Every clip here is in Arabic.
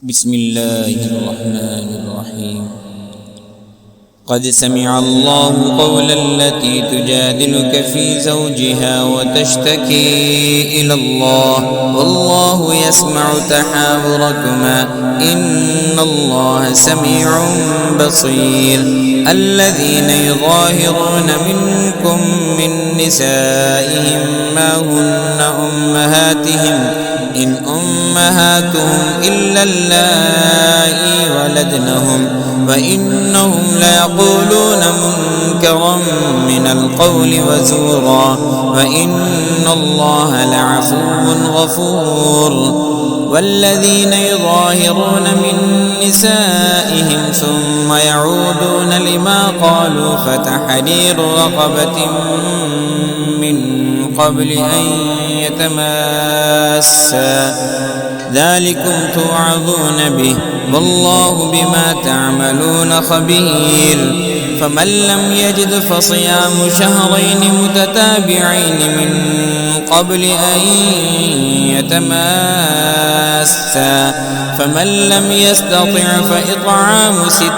بسم الله الرحمن الرحيم. قد سمع الله قول التي تجادلك في زوجها وتشتكي إلى الله والله يسمع تحاوركما إن الله سميع بصير. الذين يظاهرون منكم من نسائهم ما هن أمهاتهم إن أمهاتهم إلا اللائي ولدنهم وإنهم ليقولون منكرا من القول وزورا وإن الله لعفو غفور. والذين يظاهرون من نسائهم ثم يعودون لما قالوا فتحرير رقبة من قبل أن يتماسا ذلكم توعظون به والله بما تعملون خبير. فمن لم يجد فصيام شهرين متتابعين من قبل أن يتماسا فمن لم يستطع فإطعام 60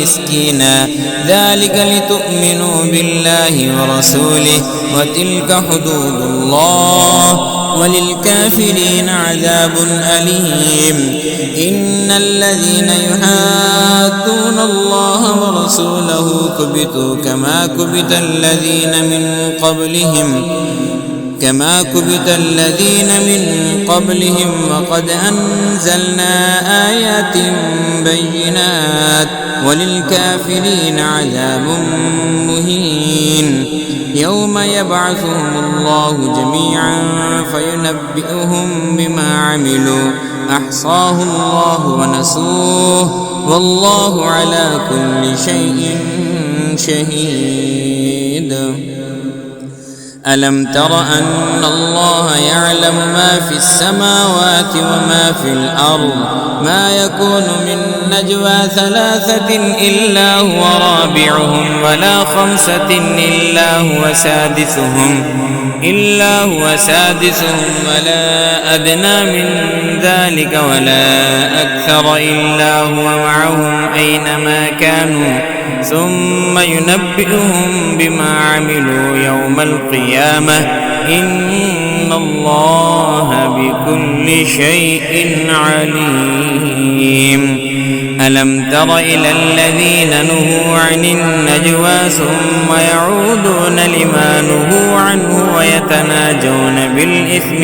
مسكينا ذلك لتؤمنوا بالله ورسوله وتلك حدود الله وللكافرين عذاب أليم. إن الذين يحادون الله ورسوله كبتوا كما كبت الذين من قبلهم وقد أنزلنا آيات بينات وللكافرين عذاب مهين. يوم يبعثهم الله جميعا فينبئهم بما عملوا أحصاه الله ونسوه والله على كل شيء شهيد. ألم تر أن الله يعلم ما في السماوات وما في الأرض ما يكون من نجوى 3 إلا هو رابعهم ولا 5 إلا هو سادسهم ولا أدنى من ذلك ولا أكثر إلا هو معهم أينما كانوا ثم ينبئهم بما عملوا يوم القيامة إن الله بكل شيء عليم. ألم تر إلى الذين نهوا عن النجوى ثم يعودون لما نهوا عنه ويتناجون بالإثم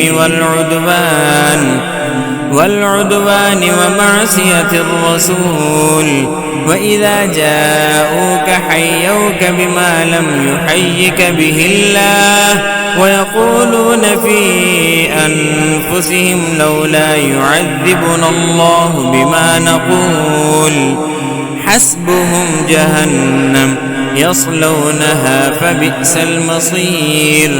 والعدوان ومعصية الرسول وإذا جاءوك حيوك بما لم يحيك به الله ويقولون في أنفسهم لولا يعذبنا الله بما نقول حسبهم جهنم يصلونها فبئس المصير.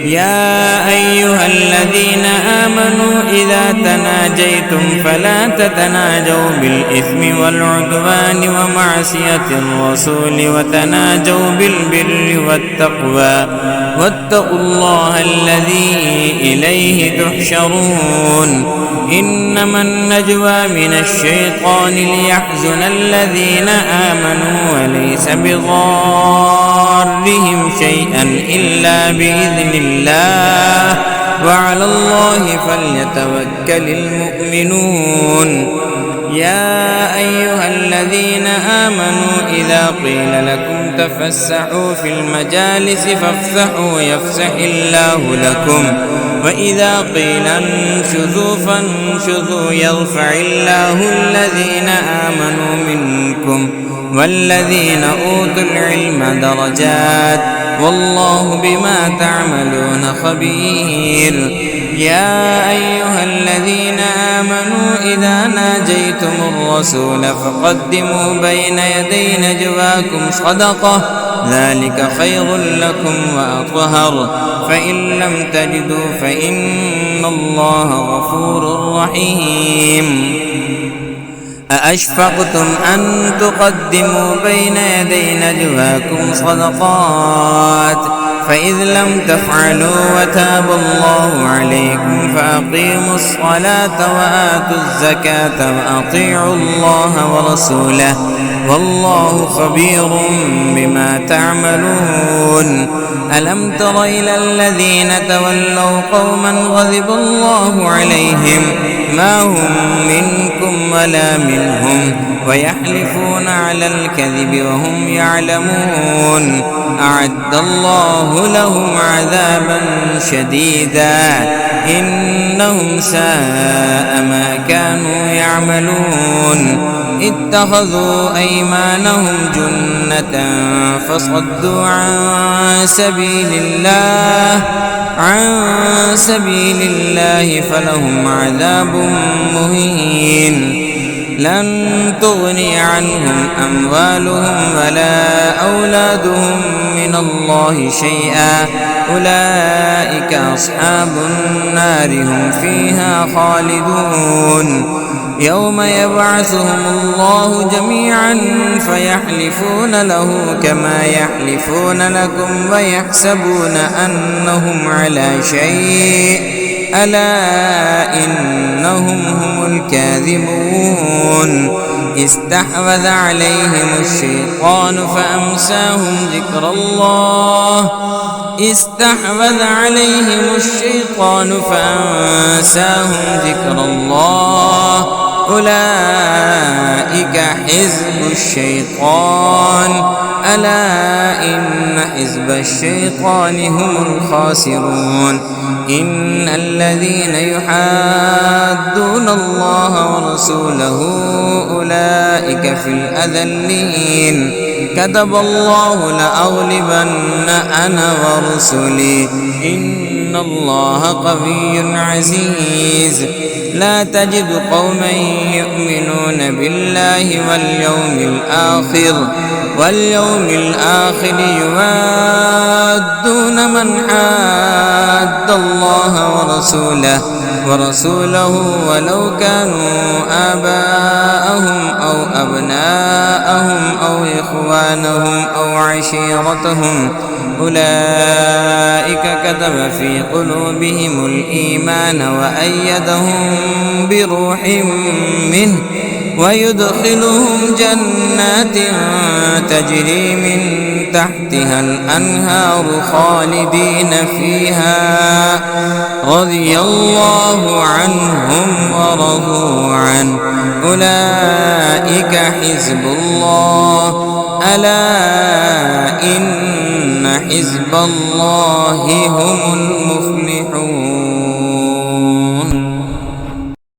يا أيها الذين آمنوا إذا تناجيتم فلا تتناجوا بالإثم والعدوان ومعصية الرسول وتناجوا بالبر والتقوى واتقوا الله الذي إليه تحشرون. إنما النجوى من الشيطان ليحزن الذين آمنوا وليس بضارهم شيئا إلا بإذن الله وعلى الله فليتوكل المؤمنون. يا أيها الذين آمنوا إذا قيل لكم تفسحوا في المجالس فافسحوا يفسح الله لكم وإذا قيل انشزوا فانشزوا يرفع الله الذين آمنوا منكم والذين أوتوا العلم درجات والله بما تعملون خبير. يا أيها الذين آمنوا إذا ناجيتم الرسول فقدموا بين يدي نجواكم صدقة ذلك خير لكم وأطهر فإن لم تجدوا فإن الله غفور رحيم. أأشفقتم أن تقدموا بين يدي نجواكم صدقات فإذ لم تفعلوا وتاب الله عليكم فأقيموا الصلاة وآتوا الزكاة وأطيعوا الله ورسوله والله خبير بما تعملون. ألم تر إلى الذين تولوا قوما غضب الله عليهم ما هم منكم ولا منهم ويحلفون على الكذب وهم يعلمون أعد الله لهم عذابا شديدا إنهم ساء ما كانوا يعملون. اتخذوا أيمانهم جنة فصدوا عن سبيل الله فلهم عذاب مهين. لن تغني عنهم أموالهم ولا أولادهم من الله شيئا أولئك أصحاب النار هم فيها خالدون. يوم يبعثهم الله جميعا فيحلفون له كما يحلفون لكم ويحسبون أنهم على شيء ألا إنهم هم الكاذبون. استحوذ عليهم الشيطان فأنساهم ذكر الله أولئك حزب الشيطان ألا إن حزب الشيطان هم الخاسرون. إن الذين يحادون الله ورسوله أولئك في الأذلين. كتب الله لأغلبن أنا ورسلي إن الله قوي عزيز. لا تجد قوما يؤمنون بالله واليوم الآخر يوادون من حاد الله ورسوله ولو كانوا آباءهم أو أبناءهم أو إخوانهم أو عشيرتهم أولئك كتب في قلوبهم الإيمان وأيدهم بروح منه ويدخلهم جنات تجري من تحتها الأنهار خالدين فيها رضي الله عنهم ورضوا عنه أولئك حزب الله ألا إن حزب الله هم المفلحون.